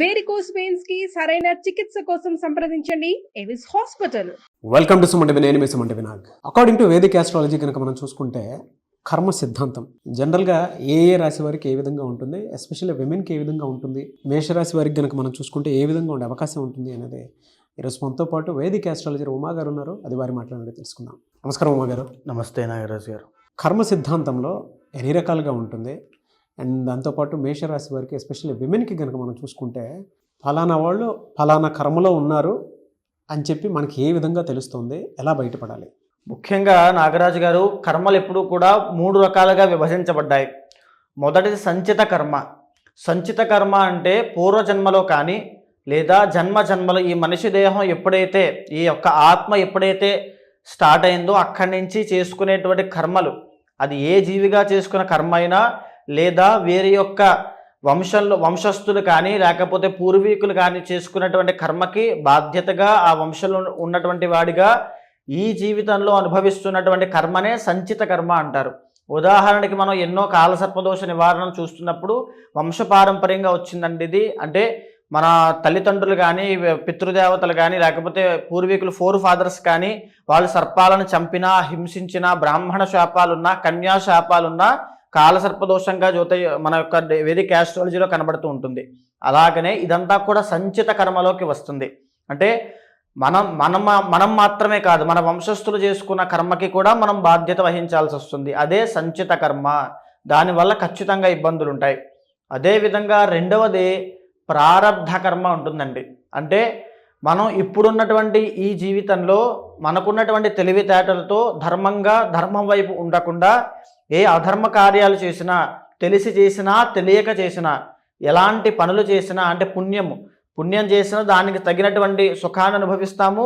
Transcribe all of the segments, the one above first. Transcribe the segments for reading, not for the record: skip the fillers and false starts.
Varicose veins కి సరైన చికిత్స కోసం సంప్రదించండి Avis hospital. Welcome to Sumanthi. నేను మీ Sumanthi Vinag. According to Vedic astrology కనుక మనం చూసుకుంటే కర్మ సిద్ధాంతం జనరల్గా ఏ రాశి వారికి ఏ విధంగా ఉంటుంది, ఎస్పెషల్లీ విమెన్కి ఏ విధంగా ఉంటుంది, మేషరాశి వారికి కనుక మనం చూసుకుంటే ఏ విధంగా ఉండే అవకాశం ఉంటుంది అనేది ఈరోజు మనతో పాటు వేదిక్ ఆస్ట్రాలజీ ఉమా గారు ఉన్నారు. అది వారి మాట్లాడి తెలుసుకుందాం. నమస్కారం ఉమా గారు. నమస్తే నాగరాజు గారు. కర్మ సిద్ధాంతంలో ఎన్ని రకాలుగా ఉంటుంది అండ్ దాంతోపాటు మేషరాశి వారికి ఎస్పెషల్లీ విమెన్కి కనుక మనం చూసుకుంటే ఫలానా వాళ్ళు ఫలానా కర్మలో ఉన్నారు అని చెప్పి మనకి ఏ విధంగా తెలుస్తుంది, ఎలా బయటపడాలి? ముఖ్యంగా నాగరాజు గారు, కర్మలు ఎప్పుడూ కూడా 3 రకాలుగా విభజించబడ్డాయి. మొదటిది సంచిత కర్మ. సంచిత కర్మ అంటే పూర్వజన్మలో కానీ లేదా జన్మలో ఈ మనిషి దేహం ఎప్పుడైతే, ఈ యొక్క ఆత్మ ఎప్పుడైతే స్టార్ట్ అయిందో అక్కడి నుంచి చేసుకునేటువంటి కర్మలు, అది ఏ జీవిగా చేసుకున్న కర్మ అయినా లేదా వేరే యొక్క వంశస్థులు కానీ లేకపోతే పూర్వీకులు కానీ చేసుకున్నటువంటి కర్మకి బాధ్యతగా ఆ వంశంలో ఉన్నటువంటి వాడిగా ఈ జీవితంలో అనుభవిస్తున్నటువంటి కర్మనే సంచిత కర్మ అంటారు. ఉదాహరణకి మనం ఎన్నో కాలసర్పదోష నివారణను చూస్తున్నప్పుడు వంశపారంపర్యంగా వచ్చిందండి ఇది. అంటే మన తల్లిదండ్రులు కానీ పితృదేవతలు కానీ లేకపోతే పూర్వీకులు 4 ఫాదర్స్ కానీ వాళ్ళు సర్పాలను చంపినా హింసించినా బ్రాహ్మణ శాపాలున్నా కన్యా శాపాలున్నా కాలసర్పదోషంగా మన యొక్క వేదిక్ ఆస్ట్రాలజీలో కనబడుతూ ఉంటుంది. అలాగనే ఇదంతా కూడా సంచిత కర్మలోకి వస్తుంది. అంటే మనం మాత్రమే కాదు, మన వంశస్థులు చేసుకున్న కర్మకి కూడా మనం బాధ్యత వహించాల్సి వస్తుంది. అదే సంచిత కర్మ. దానివల్ల ఖచ్చితంగా ఇబ్బందులు ఉంటాయి. అదేవిధంగా రెండవది ప్రారబ్ధ కర్మ ఉంటుందండి. అంటే మనం ఇప్పుడున్నటువంటి ఈ జీవితంలో మనకున్నటువంటి తెలివితేటలతో ధర్మం వైపు ఉండకుండా ఏ అధర్మ కార్యాలు చేసినా, తెలిసి చేసినా తెలియక చేసినా, ఎలాంటి పనులు చేసినా, అంటే పుణ్యం చేసినా దానికి తగినటువంటి సుఖాన్ని అనుభవిస్తాము,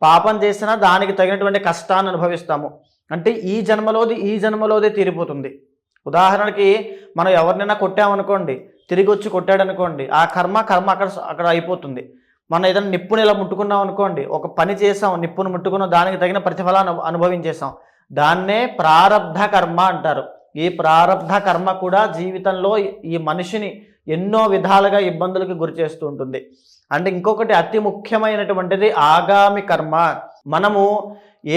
పాపం చేసినా దానికి తగినటువంటి కష్టాన్ని అనుభవిస్తాము. అంటే ఈ జన్మలోదే తీరిపోతుంది. ఉదాహరణకి మనం ఎవరినైనా కొట్టామనుకోండి, తిరిగి వచ్చి కొట్టాడనుకోండి, ఆ కర్మ అక్కడ అయిపోతుంది. మనం ఏదైనా నిప్పుని ఇలా ముట్టుకున్నాం అనుకోండి, ఒక పని చేసాం, నిప్పును ముట్టుకున్నాం, దానికి తగిన ప్రతిఫలాన్ని అనుభవించేసాం. దాన్నే ప్రారబ్ధ కర్మ అంటారు. ఈ ప్రారబ్ధ కర్మ కూడా జీవితంలో ఈ మనిషిని ఎన్నో విధాలుగా ఇబ్బందులకు గురి చేస్తూ ఉంటుంది. అంటే ఇంకొకటి అతి ముఖ్యమైనటువంటిది ఆగామి కర్మ. మనము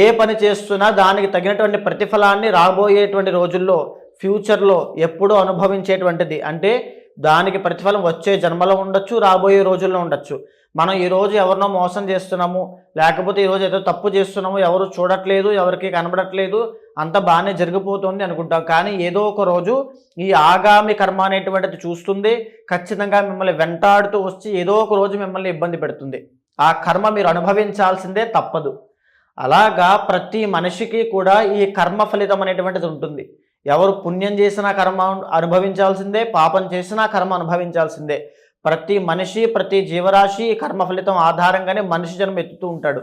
ఏ పని చేస్తున్నా దానికి తగినటువంటి ప్రతిఫలాన్ని రాబోయేటువంటి రోజుల్లో, ఫ్యూచర్లో ఎప్పుడూ అనుభవించేటువంటిది. అంటే దానికి ప్రతిఫలం వచ్చే జన్మలో ఉండొచ్చు, రాబోయే రోజుల్లో ఉండొచ్చు. మనం ఈరోజు ఎవరినో మోసం చేస్తున్నాము, లేకపోతే ఈరోజు ఏదో తప్పు చేస్తున్నాము, ఎవరు చూడట్లేదు, ఎవరికి కనబడట్లేదు, అంత బాగానే జరిగిపోతుంది అనుకుంటాం. కానీ ఏదో ఒక రోజు ఈ ఆగామి కర్మ అనేటువంటిది చూస్తుంది, ఖచ్చితంగా మిమ్మల్ని వెంటాడుతూ వచ్చి ఏదో ఒక రోజు మిమ్మల్ని ఇబ్బంది పెడుతుంది. ఆ కర్మ మీరు అనుభవించాల్సిందే, తప్పదు. అలాగా ప్రతి మనిషికి కూడా ఈ కర్మ ఫలితం అనేటువంటిది ఉంటుంది. ఎవరు పుణ్యం చేసినా కర్మ అనుభవించాల్సిందే, పాపం చేసినా కర్మ అనుభవించాల్సిందే. ప్రతి మనిషి, ప్రతి జీవరాశి కర్మ ఫలితం ఆధారంగానే మనిషి జన్మ ఎత్తుతూ ఉంటాడు.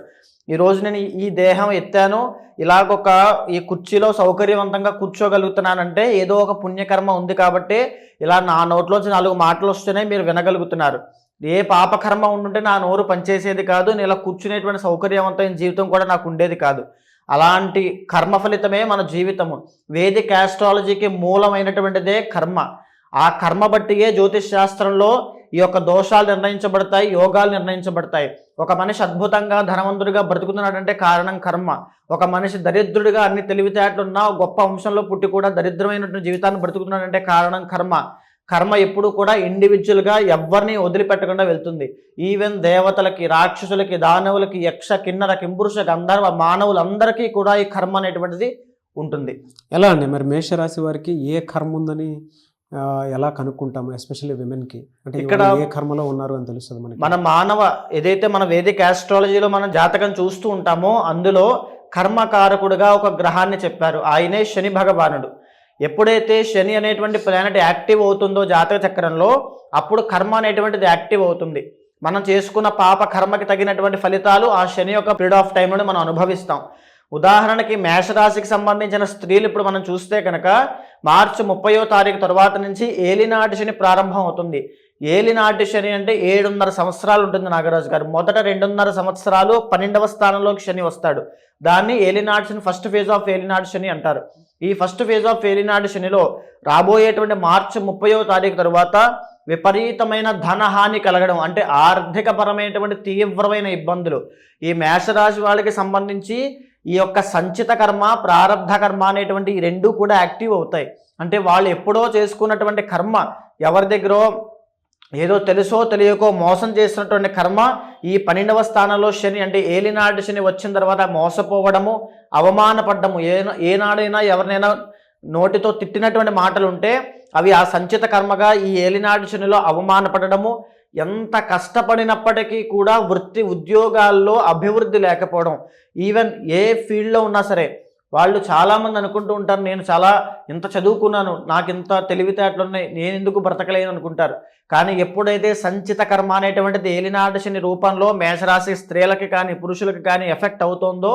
ఈరోజు నేను ఈ దేహం ఎత్తాను, ఇలాగొక ఈ కుర్చీలో సౌకర్యవంతంగా కూర్చోగలుగుతున్నానంటే ఏదో ఒక పుణ్యకర్మ ఉంది కాబట్టి ఇలా నా నోట్లోంచి 4 మాటలు వస్తేనే మీరు వినగలుగుతున్నారు. ఏ పాపకర్మ ఉండుంటే నా నోరు పనిచేసేది కాదు, నేను ఇలా కూర్చునేటువంటి సౌకర్యవంతమైన జీవితం కూడా నాకు ఉండేది కాదు. అలాంటి కర్మ ఫలితమే మన జీవితము. వేదిక్ ఆస్ట్రాలజీకి మూలమైనటువంటిదే కర్మ. ఆ కర్మ బట్టియే జ్యోతిష్ శాస్త్రంలో ఈ యొక్క దోషాలు నిర్ణయించబడతాయి, యోగాలు నిర్ణయించబడతాయి. ఒక మనిషి అద్భుతంగా ధనవంతుడిగా బ్రతుకుతున్నాడంటే కారణం కర్మ. ఒక మనిషి దరిద్రుడిగా అన్ని తెలివితేటలున్నా గొప్ప వంశంలో పుట్టి కూడా దరిద్రమైనటువంటి జీవితాన్ని బ్రతుకుతున్నాడంటే కారణం కర్మ. కర్మ ఎప్పుడు కూడా ఇండివిజువల్గా ఎవరిని వదిలిపెట్టకుండా వెళ్తుంది. ఈవెన్ దేవతలకి, రాక్షసులకి, దానవులకి, యక్ష, కిన్నర, కింపురుష, గంధర్వ, మానవులందరికీ కూడా ఈ కర్మ అనేటువంటిది ఉంటుంది. ఎలా అండి మరి మేషరాశి వారికి ఏ కర్మ ఉందని ఎలా కనుక్కుంటాము, ఎస్పెషల్లీ విమెన్కి? అంటే ఇక్కడ ఏ కర్మలో ఉన్నారు అని తెలుస్తుంది మనకి. ఏదైతే మన వేదిక్ ఆస్ట్రాలజీలో మనం జాతకం చూస్తూ ఉంటామో అందులో కర్మకారకుడుగా ఒక గ్రహాన్ని చెప్పారు. ఆయనే శని భగవానుడు. ఎప్పుడైతే శని అనేటువంటి ప్లానెట్ యాక్టివ్ అవుతుందో జాతక చక్రంలో, అప్పుడు కర్మ అనేటువంటిది యాక్టివ్ అవుతుంది. మనం చేసుకున్న పాప కర్మకి తగినటువంటి ఫలితాలు ఆ శని యొక్క పీరియడ్ ఆఫ్ టైంలో మనం అనుభవిస్తాం. ఉదాహరణకి మేషరాశికి సంబంధించిన స్త్రీలు ఇప్పుడు మనం చూస్తే కనుక మార్చి 30వ తారీఖు తర్వాత నుంచి ఏలినాటి శని ప్రారంభం అవుతుంది. ఏలినాటి శని అంటే 7.5 సంవత్సరాలు ఉంటుంది నాగరాజు గారు. మొదట 2.5 సంవత్సరాలు 12వ స్థానంలోకి శని వస్తాడు. దాన్ని ఏలినాటి శని, ఫస్ట్ ఫేజ్ ఆఫ్ ఏలినాటి శని అంటారు. ఈ ఫస్ట్ ఫేజ్ ఆఫ్ ఏలినాటి శనిలో రాబోయేటువంటి మార్చి 30వ తారీఖు తర్వాత విపరీతమైన ధనహాని కలగడం, అంటే ఆర్థికపరమైనటువంటి తీవ్రమైన ఇబ్బందులు. ఈ మేషరాశి వాళ్ళకి సంబంధించి ఈ యొక్క సంచిత కర్మ, ప్రారబ్ధ కర్మ అనేటువంటి ఈ రెండు కూడా యాక్టివ్ అవుతాయి. అంటే వాళ్ళు ఎప్పుడో చేసుకున్నటువంటి కర్మ, ఎవరి దగ్గరో ఏదో తెలుసో తెలియకో మోసం చేసినటువంటి కర్మ ఈ 12వ స్థానంలో శని, అంటే ఏలినాటి శని వచ్చిన తర్వాత మోసపోవడము, అవమానపడ్డము, ఏనాడైనా ఎవరినైనా నోటితో తిట్టినటువంటి మాటలు ఉంటే అవి ఆ సంచిత కర్మగా ఈ ఏలినాటి శనిలో అవమానపడము, ఎంత కష్టపడినప్పటికీ కూడా వృత్తి ఉద్యోగాల్లో అభివృద్ధి లేకపోవడం. ఈవెన్ ఏ ఫీల్డ్లో ఉన్నా సరే వాళ్ళు చాలామంది అనుకుంటూ ఉంటారు, నేను చాలా ఇంత చదువుకున్నాను, నాకు ఇంత తెలివితేటలు ఉన్నాయి, నేను ఎందుకు బ్రతకలేను అనుకుంటారు. కానీ ఎప్పుడైతే సంచిత కర్మ అనేటువంటిది ఏలినాటి శని రూపంలో మేషరాశి స్త్రీలకి కానీ పురుషులకి కానీ ఎఫెక్ట్ అవుతుందో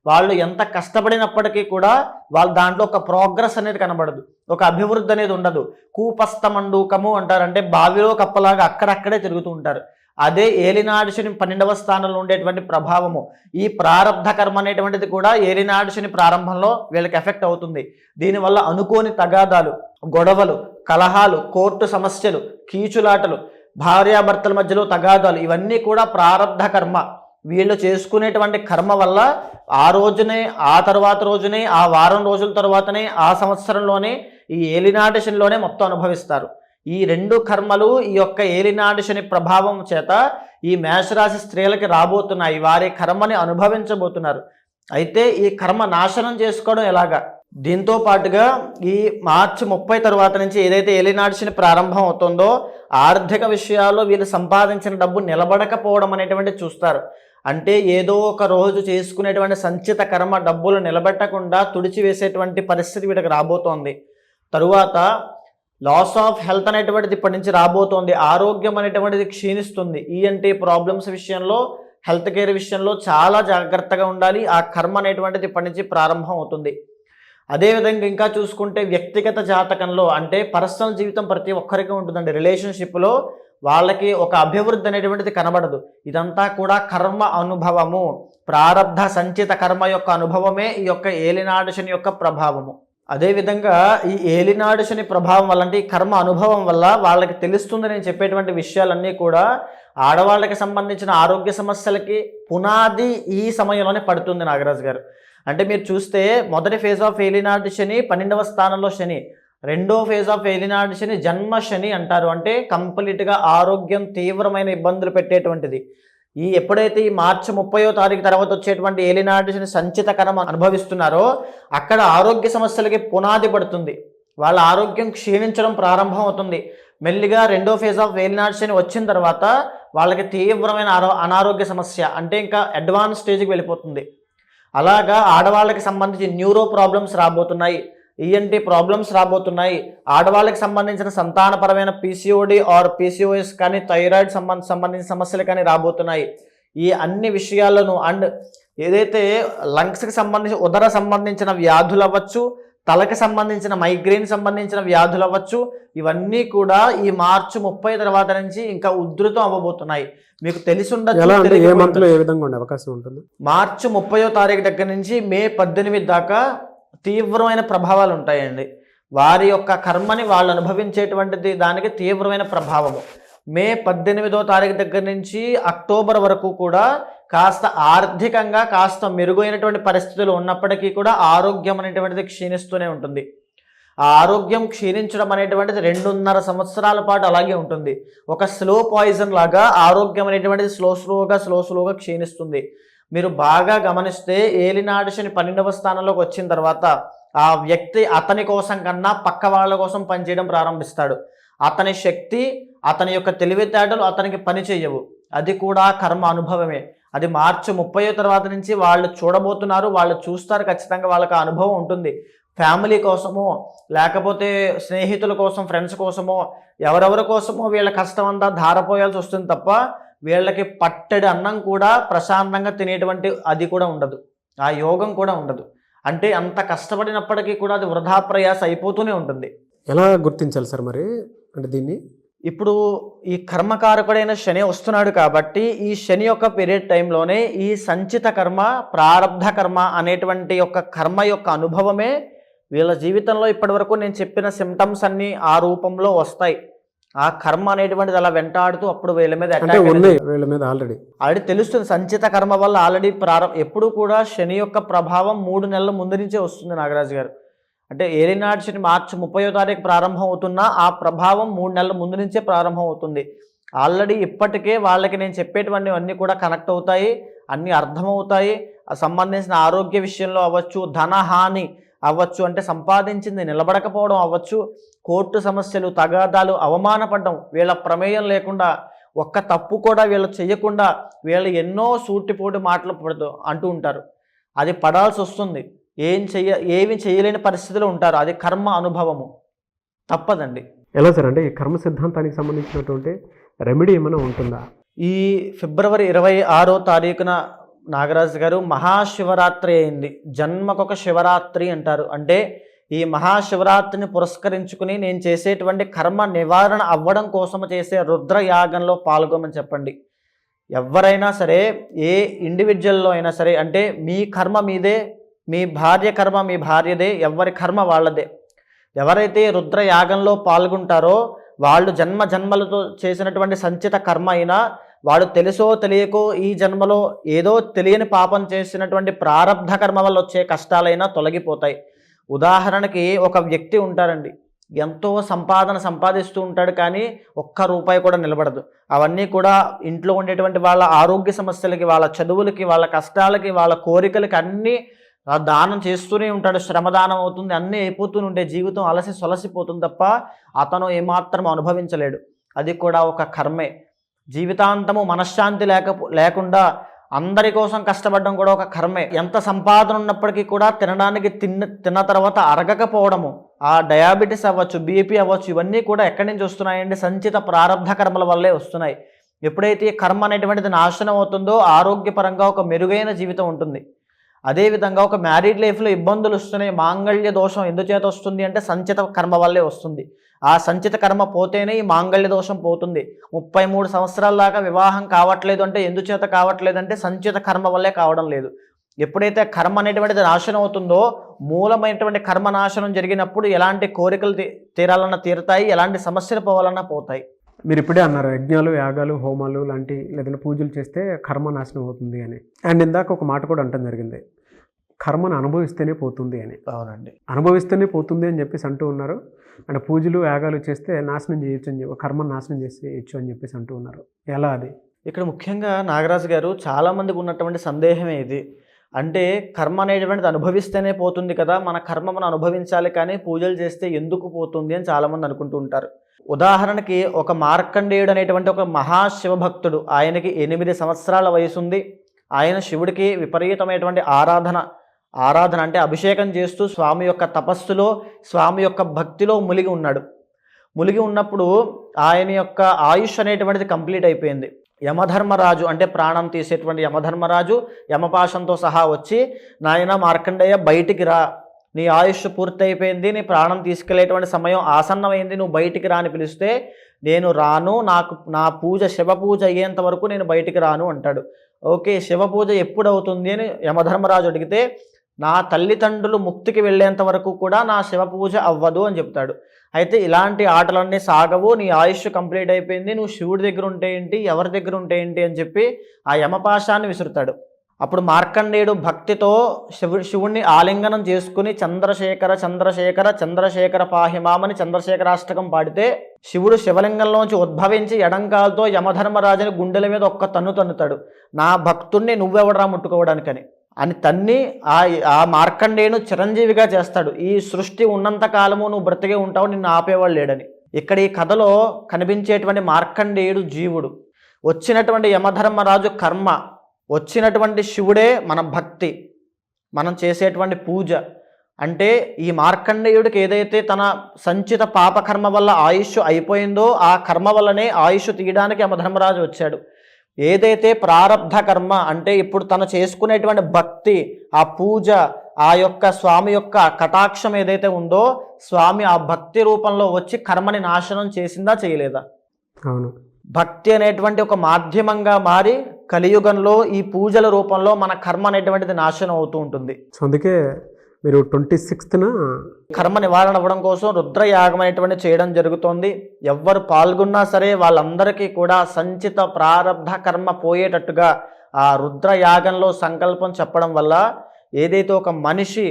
వాళ్ళు ఎంత కష్టపడినప్పటికీ కూడా వాళ్ళు దాంట్లో ఒక ప్రోగ్రెస్ అనేది కనబడదు, ఒక అభివృద్ధి అనేది ఉండదు. కూపస్థమండూకము అంటారు, అంటే బావిలో కప్పలాగా అక్కడక్కడే తిరుగుతూ ఉంటారు. అదే ఏలినాటి శని 12వ స్థానంలో ఉండేటువంటి ప్రభావము. ఈ ప్రారబ్ధ కర్మ అనేటువంటిది కూడా ఏలినాటి శని ప్రారంభంలో వీళ్ళకి ఎఫెక్ట్ అవుతుంది. దీనివల్ల అనుకోని తగాదాలు, గొడవలు, కలహాలు, కోర్టు సమస్యలు, కీచులాటలు, భార్యాభర్తల మధ్యలో తగాదాలు, ఇవన్నీ కూడా ప్రారబ్ధ కర్మ. వీళ్ళు చేసుకునేటువంటి కర్మ వల్ల ఆ రోజునే, ఆ తర్వాత రోజునే, ఆ వారం రోజుల తర్వాతనే, ఆ సంవత్సరంలోనే ఈ ఏలినాటి శనిలోనే మొత్తం అనుభవిస్తారు. ఈ రెండు కర్మలు ఈ యొక్క ఏలినాటి శని ప్రభావం చేత ఈ మేషరాశి స్త్రీలకి రాబోతున్నాయి. వారి కర్మని అనుభవించబోతున్నారు. అయితే ఈ కర్మ నాశనం చేసుకోవడం ఎలాగా? దీంతో పాటుగా ఈ మార్చి 30 తర్వాత నుంచి ఏదైతే ఏలినాటి శని ప్రారంభం అవుతుందో ఆర్థిక విషయాల్లో వీళ్ళు సంపాదించిన డబ్బు నిలబడకపోవడం అనేటువంటి చూస్తారు. అంటే ఏదో ఒక రోజు చేసుకునేటువంటి సంచిత కర్మ డబ్బులు నిలబెట్టకుండా తుడిచివేసేటువంటి పరిస్థితి వీళ్ళకి రాబోతోంది. తరువాత లాస్ ఆఫ్ హెల్త్ అనేటువంటిది ఇప్పటి నుంచి రాబోతోంది. ఆరోగ్యం అనేటువంటిది క్షీణిస్తుంది. ఈఎన్టీ ప్రాబ్లమ్స్ విషయంలో, హెల్త్ కేర్ విషయంలో చాలా జాగ్రత్తగా ఉండాలి. ఆ కర్మ అనేటువంటిది ఇప్పటి నుంచి ప్రారంభం అవుతుంది. అదేవిధంగా ఇంకా చూసుకుంటే వ్యక్తిగత జాతకంలో, అంటే పర్సనల్ జీవితం ప్రతి ఒక్కరికి ఉంటుందండి. రిలేషన్షిప్లో వాళ్ళకి ఒక అభివృద్ధి అనేటువంటిది కనబడదు. ఇదంతా కూడా కర్మ అనుభవము, ప్రారబ్ధ సంచిత కర్మ యొక్క అనుభవమే ఈ యొక్క ఏలినాటి శని యొక్క ప్రభావము. అదేవిధంగా ఈ ఏలినాడు శని ప్రభావం వల్ల, అంటే ఈ కర్మ అనుభవం వల్ల వాళ్ళకి తెలుస్తుంది. నేను చెప్పేటువంటి విషయాలన్నీ కూడా ఆడవాళ్ళకి సంబంధించిన ఆరోగ్య సమస్యలకి పునాది ఈ సమయంలోనే పడుతుంది నాగరాజు గారు. అంటే మీరు చూస్తే మొదటి ఫేజ్ ఆఫ్ ఏలినాటి శని 12వ స్థానంలో శని, రెండో ఫేజ్ ఆఫ్ ఏలినాటి శని జన్మ శని అంటారు. అంటే కంప్లీట్గా ఆరోగ్యం తీవ్రమైన ఇబ్బందులు పెట్టేటువంటిది. ఎప్పుడైతే ఈ మార్చి 30వ తారీఖు తర్వాత వచ్చేటువంటి ఏలినాటి శని సంచిత కర్మ అనుభవిస్తున్నారో అక్కడ ఆరోగ్య సమస్యలకి పునాది పడుతుంది. వాళ్ళ ఆరోగ్యం క్షీణించడం ప్రారంభం అవుతుంది. మెల్లిగా రెండో ఫేజ్ ఆఫ్ ఏలినాటి శని వచ్చిన తర్వాత వాళ్ళకి తీవ్రమైన అనారోగ్య సమస్య, అంటే ఇంకా అడ్వాన్స్ స్టేజ్కి వెళ్ళిపోతుంది. అలాగా ఆడవాళ్ళకి సంబంధించి న్యూరో ప్రాబ్లమ్స్ రాబోతున్నాయి, ఈఎన్టీ ప్రాబ్లమ్స్ రాబోతున్నాయి. ఆడవాళ్ళకి సంబంధించిన సంతానపరమైన పీసీఓడి ఆర్ పీసీఓఎస్ కానీ, థైరాయిడ్ సంబంధించిన సమస్యలు కానీ రాబోతున్నాయి. ఈ అన్ని విషయాలను, అండ్ ఏదైతే లంగ్స్కి సంబంధించి ఉదర సంబంధించిన వ్యాధులు అవ్వచ్చు, తలకి సంబంధించిన మైగ్రేన్ సంబంధించిన వ్యాధులు అవ్వచ్చు, ఇవన్నీ కూడా ఈ మార్చి 30 తర్వాత నుంచి ఇంకా ఉధృతం అవ్వబోతున్నాయి. మీకు తెలిసి ఉండదు మార్చి 30వ తారీఖు దగ్గర నుంచి మే 18 దాకా తీవ్రమైన ప్రభావాలు ఉంటాయండి. వారి యొక్క కర్మని వాళ్ళు అనుభవించేటువంటిది దానికి తీవ్రమైన ప్రభావము. మే 18వ తారీఖు దగ్గర నుంచి అక్టోబర్ వరకు కూడా కాస్త ఆర్థికంగా కాస్త మెరుగైనటువంటి పరిస్థితులు ఉన్నప్పటికీ కూడా ఆరోగ్యం అనేటువంటిది క్షీణిస్తూనే ఉంటుంది. ఆ ఆరోగ్యం క్షీణించడం అనేటువంటిది 2.5 సంవత్సరాల పాటు అలాగే ఉంటుంది. ఒక స్లో పాయిజన్ లాగా ఆరోగ్యం అనేటువంటిది స్లోగా క్షీణిస్తుంది. మీరు బాగా గమనిస్తే ఏలినాటి శని 12వ స్థానంలోకి వచ్చిన తర్వాత ఆ వ్యక్తి అతని కోసం కన్నా పక్క వాళ్ళ కోసం పనిచేయడం ప్రారంభిస్తాడు. అతని శక్తి, అతని యొక్క తెలివితేటలు అతనికి పని చేయవు. అది కూడా కర్మ అనుభవమే. అది మార్చి 30వ తర్వాత నుంచి వాళ్ళు చూడబోతున్నారు, వాళ్ళు చూస్తారు. ఖచ్చితంగా వాళ్ళకి అనుభవం ఉంటుంది. ఫ్యామిలీ కోసమో లేకపోతే స్నేహితుల కోసం, ఫ్రెండ్స్ కోసమో, ఎవరెవరి కోసమో వీళ్ళ కష్టం అంతా ధారపోయాల్సి వస్తుంది తప్ప వీళ్ళకి పట్టెడి అన్నం కూడా ప్రశాంతంగా తినేటువంటి అది కూడా ఉండదు, ఆ యోగం కూడా ఉండదు. అంటే అంత కష్టపడినప్పటికీ కూడా అది వృధా ప్రయాస అయిపోతూనే ఉంటుంది. ఎలా గుర్తించాలి సార్ మరి అంటే దీన్ని? ఇప్పుడు ఈ కర్మకారకుడైన శని వస్తున్నాడు కాబట్టి ఈ శని యొక్క పీరియడ్ టైంలోనే ఈ సంచిత కర్మ, ప్రారబ్ధ కర్మ అనేటువంటి యొక్క కర్మ యొక్క అనుభవమే వీళ్ళ జీవితంలో ఇప్పటి వరకు నేను చెప్పిన సిమ్టమ్స్ అన్నీ ఆ రూపంలో వస్తాయి. ఆ కర్మ అనేటువంటిది అలా వెంటాడుతూ అప్పుడు వీళ్ళ మీద అంటే attack ఉన్నాయి వీళ్ళ మీద ఆల్రెడీ. ఆల్రెడీ తెలుస్తుంది. సంచిత కర్మ వల్ల ఆల్రెడీ ఎప్పుడు కూడా శని యొక్క ప్రభావం 3 నెలల ముందు నుంచే వస్తుంది నాగరాజు గారు. అంటే ఏలినాటి శని మార్చి 30వ తారీఖు ప్రారంభం అవుతున్నా ఆ ప్రభావం 3 నెలల ముందు నుంచే ప్రారంభం అవుతుంది. ఆల్రెడీ ఇప్పటికే వాళ్ళకి నేను చెప్పేటువంటివి అన్నీ కూడా కనెక్ట్ అవుతాయి, అన్నీ అర్థమవుతాయి. సంబంధించిన ఆరోగ్య విషయంలో అవ్వచ్చు, ధనహాని అవ్వచ్చు, అంటే సంపాదించింది నిలబడకపోవడం అవ్వచ్చు, కోర్టు సమస్యలు, తగాదాలు, అవమానపడడం, వీళ్ళ ప్రమేయం లేకుండా ఒక్క తప్పు కూడా వీళ్ళు చేయకుండా వీళ్ళు ఎన్నో సూటిపోటి మాటలు అంటూ ఉంటారు. అది పడాల్సి వస్తుంది. ఏమి చేయలేని పరిస్థితిలో ఉంటారు. అది కర్మ అనుభవము, తప్పదండి. ఎలా సార్ అంటే ఈ కర్మ సిద్ధాంతానికి సంబంధించినటువంటి రెమెడీ ఏమైనా ఉంటుందా? ఈ ఫిబ్రవరి 26వ తారీఖున నాగరాజు గారు మహాశివరాత్రి అయింది. జన్మకొక శివరాత్రి అంటారు. అంటే ఈ మహాశివరాత్రిని పురస్కరించుకుని నేను చేసేటువంటి కర్మ నివారణ అవ్వడం కోసం చేసే రుద్రయాగంలో పాల్గొమని చెప్పండి. ఎవరైనా సరే, ఏ ఇండివిజువల్లో అయినా సరే, అంటే మీ కర్మ మీదే, మీ భార్య కర్మ మీ భార్యదే, ఎవరి కర్మ వాళ్ళదే. ఎవరైతే రుద్రయాగంలో పాల్గొంటారో వాళ్ళు జన్మలతో చేసినటువంటి సంచిత కర్మ అయినా, వాడు తెలుసో తెలియకో ఈ జన్మలో ఏదో తెలియని పాపం చేసినటువంటి ప్రారబ్ధ కర్మ వల్ల వచ్చే కష్టాలైనా తొలగిపోతాయి. ఉదాహరణకి ఒక వ్యక్తి ఉంటారండి, ఎంతో సంపాదిస్తూ ఉంటాడు, కానీ ఒక్క రూపాయి కూడా నిలబడదు. అవన్నీ కూడా ఇంట్లో ఉండేటువంటి వాళ్ళ ఆరోగ్య సమస్యలకి, వాళ్ళ చదువులకి, వాళ్ళ కష్టాలకి, వాళ్ళ కోరికలకి అన్నీ దానం చేస్తూనే ఉంటాడు. శ్రమదానం అవుతుంది, అన్నీ అయిపోతూనే ఉంటే జీవితం అలసి సొలసిపోతుంది తప్ప అతను ఏమాత్రం అనుభవించలేడు. అది కూడా ఒక కర్మే. జీవితాంతము మనశ్శాంతి లేకుండా అందరి కోసం కష్టపడడం కూడా ఒక కర్మే. ఎంత సంపాదన ఉన్నప్పటికీ కూడా తినడానికి తిన్న తర్వాత అరగకపోవడము, ఆ డయాబెటీస్ అవ్వచ్చు, బీపీ అవ్వచ్చు, ఇవన్నీ కూడా ఎక్కడి నుంచి వస్తున్నాయండి? సంచిత ప్రారబ్ధ కర్మల వల్లే వస్తున్నాయి. ఎప్పుడైతే కర్మ అనేటువంటిది నాశనం అవుతుందో ఆరోగ్యపరంగా ఒక మెరుగైన జీవితం ఉంటుంది. అదేవిధంగా ఒక మ్యారీడ్ లైఫ్లో ఇబ్బందులు వస్తున్నాయి, మాంగళ్య దోషం ఎందుచేత వస్తుంది అంటే సంచిత కర్మ వల్లే వస్తుంది. ఆ సంచిత కర్మ పోతేనే ఈ మాంగళ్య దోషం పోతుంది. 33 సంవత్సరాల దాకా వివాహం కావట్లేదు అంటే ఎందుచేత కావట్లేదు అంటే సంచిత కర్మ వల్లే కావడం లేదు. ఎప్పుడైతే కర్మ అనేటువంటిది నాశనం అవుతుందో, మూలమైనటువంటి కర్మ నాశనం జరిగినప్పుడు ఎలాంటి కోరికలు తీరాలన్నా తీరుతాయి, ఎలాంటి సమస్యలు పోవాలన్నా పోతాయి. మీరు ఇప్పుడే అన్నారు యజ్ఞాలు, యాగాలు, హోమాలు లాంటి లేదంటే పూజలు చేస్తే కర్మ నాశనం అవుతుంది అని. అండ్ ఇందాక ఒక మాట కూడా అంటం జరిగింది, కర్మను అనుభవిస్తేనే పోతుంది అని. అవునండి, అనుభవిస్తేనే పోతుంది అని చెప్పేసి అంటూ ఉన్నారు. అంటే పూజలు, యాగాలు చేస్తే నాశనం చేయొచ్చు అని చెప్పి, కర్మను నాశనం చేసేయచ్చు అని చెప్పేసి అంటూ ఉన్నారు. ఎలా అది? ఇక్కడ ముఖ్యంగా నాగరాజు గారు చాలామందికి ఉన్నటువంటి సందేహమే ఇది. అంటే కర్మ అనేటువంటిది అనుభవిస్తేనే పోతుంది కదా, మన కర్మ మనం అనుభవించాలి, కానీ పూజలు చేస్తే ఎందుకు పోతుంది అని చాలామంది అనుకుంటూ ఉంటారు. ఉదాహరణకి ఒక మార్కండేయుడు అనేటువంటి ఒక మహాశివభక్తుడు, ఆయనకి 8 సంవత్సరాల వయసు ఉంది. ఆయన శివుడికి విపరీతమైనటువంటి ఆరాధన అంటే అభిషేకం చేస్తూ స్వామి యొక్క తపస్సులో, స్వామి యొక్క భక్తిలో ములిగి ఉన్నప్పుడు ఆయన యొక్క ఆయుష్ అనేటువంటిది కంప్లీట్ అయిపోయింది. యమధర్మరాజు అంటే ప్రాణం తీసేటువంటి యమధర్మరాజు యమపాశంతో సహా వచ్చి, నాయన మార్కండేయ బయటికి రా, నీ ఆయుష్ పూర్తయిపోయింది, నీ ప్రాణం తీసుకెళ్లేటువంటి సమయం ఆసన్నమైంది, నువ్వు బయటికి రా అని పిలిస్తే, నేను రాను, నా పూజ శివ పూజ అయ్యేంత వరకు నేను బయటికి రాను అంటాడు. ఓకే, శివ పూజ ఎప్పుడు అవుతుంది అని యమధర్మరాజు అడిగితే, నా తల్లిదండ్రులు ముక్తికి వెళ్ళేంత వరకు కూడా నా శివ పూజ అవ్వదు అని చెప్తాడు. అయితే ఇలాంటి ఆటలన్నీ సాగవు, నీ ఆయుష్ కంప్లీట్ అయిపోయింది, నువ్వు శివుడి దగ్గర ఉంటే ఏంటి, ఎవరి దగ్గర ఉంటే ఏంటి అని చెప్పి ఆ యమపాశాన్ని విసురుతాడు. అప్పుడు మార్కండేయుడు భక్తితో శివుణ్ణి ఆలింగనం చేసుకుని చంద్రశేఖర చంద్రశేఖర చంద్రశేఖర పాహిమామని చంద్రశేఖరాష్టకం పాడితే, శివుడు శివలింగంలోంచి ఉద్భవించి ఎడంకాలతో యమధర్మరాజుని గుండెల మీద ఒక్క తన్నుతాడు. నా భక్తుణ్ణి నువ్వెవడరా ముట్టుకోవడానికని అని తన్ని ఆ మార్కండేయును చిరంజీవిగా చేస్తాడు. ఈ సృష్టి ఉన్నంత కాలము నువ్వు బ్రతికే ఉంటావు, నిన్ను ఆపేవాళ్ళు లేడని. ఇక్కడ ఈ కథలో కనిపించేటువంటి మార్కండేయుడు జీవుడు, వచ్చినటువంటి యమధర్మరాజు కర్మ, వచ్చినటువంటి శివుడే మన భక్తి, మనం చేసేటువంటి పూజ. అంటే ఈ మార్కండేయుడికి ఏదైతే తన సంచిత పాపకర్మ వల్ల ఆయుష్ అయిపోయిందో ఆ కర్మ వల్లనే ఆయుష్ తీయడానికి యమధర్మరాజు వచ్చాడు. ఏదైతే ప్రారబ్ధ కర్మ అంటే ఇప్పుడు తను చేసుకునేటువంటి భక్తి, ఆ పూజ, ఆ యొక్క స్వామి యొక్క కటాక్షం ఏదైతే ఉందో, స్వామి ఆ భక్తి రూపంలో వచ్చి కర్మని నాశనం చేసిందా చేయలేదా? అవును. భక్తి అనేటువంటి ఒక మాధ్యమంగా మారి కలియుగంలో ఈ పూజల రూపంలో మన కర్మ అనేటువంటిది నాశనం అవుతూ ఉంటుంది. సో అందుకే మీరు 26న కర్మ నివారణ అవ్వడం కోసం రుద్రయాగం అనేటువంటి చేయడం జరుగుతోంది. ఎవ్వరు పాల్గొన్నా సరే వాళ్ళందరికీ కూడా సంచిత ప్రారబ్ధ కర్మ పోయేటట్టుగా ఆ రుద్రయాగంలో సంకల్పం చెప్పడం వల్ల ఏదైతే ఒక మనిషి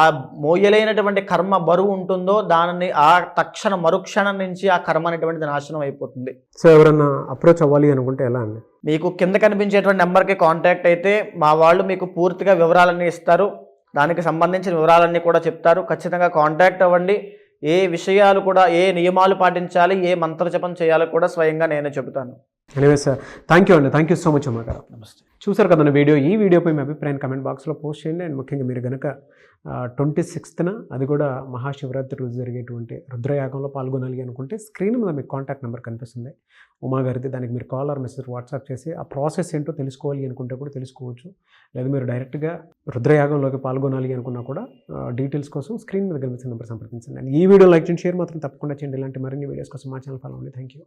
ఆ మోయలేనటువంటి కర్మ బరువు ఉంటుందో దానిని ఆ తక్షణ మరుక్షణం నుంచి ఆ కర్మ అనేటువంటిది నాశనం అయిపోతుంది. సో ఎవరన్నా అప్రోచ్ అవ్వాలి అనుకుంటే ఎలా అండి? మీకు కింద కనిపించేటువంటి నెంబర్కి కాంటాక్ట్ అయితే మా వాళ్ళు మీకు పూర్తిగా వివరాలన్నీ ఇస్తారు. దానికి సంబంధించిన వివరాలన్నీ కూడా చెప్తారు. ఖచ్చితంగా కాంటాక్ట్ అవ్వండి. ఏ విషయాలు కూడా, ఏ నియమాలు పాటించాలి, ఏ మంత్ర జపం చేయాలో కూడా స్వయంగా నేనే చెబుతాను. ఎనివే సార్, థ్యాంక్ యూ అండి. థ్యాంక్ యూ సో మచ్ అమ్మ గారు. నమస్తే. చూసారు కదండి వీడియో. ఈ వీడియోపై మీ అభిప్రాయం కమెంట్ బాక్స్లో పోస్ట్ చేయండి. అండ్ ముఖ్యంగా మీరు కనుక 26న అది కూడా మహాశివరాత్రి రోజు జరిగేటువంటి రుద్రయాగంలో పాల్గొనాలి అనుకుంటే స్క్రీన్ మీద మీకు కాంటాక్ట్ నెంబర్ కనిపిస్తుంది ఉమా గారిది. దానికి మీరు కాల్ ఆర్ మెసేజ్ వాట్సాప్ చేసి ఆ ప్రాసెస్ ఏంటో తెలుసుకోవాలి అనుకుంటే కూడా తెలుసుకోవచ్చు. లేదా మీరు డైరెక్ట్గా రుద్రయాగంలోకి పాల్గొనాలి అనుకున్నా కూడా డీటెయిల్స్ కోసం స్క్రీన్ మీద కనిపిస్తున్న నెంబర్ సంప్రదించండి. అండ్ ఈ వీడియో లైక్ చేయండి, షేర్ మాత్రం తప్పకుండా చేయండి. ఇలాంటి మరిన్ని వీడియోస్ కోసం మా ఛానల్ ఫాలో అవ్వండి. Thank you.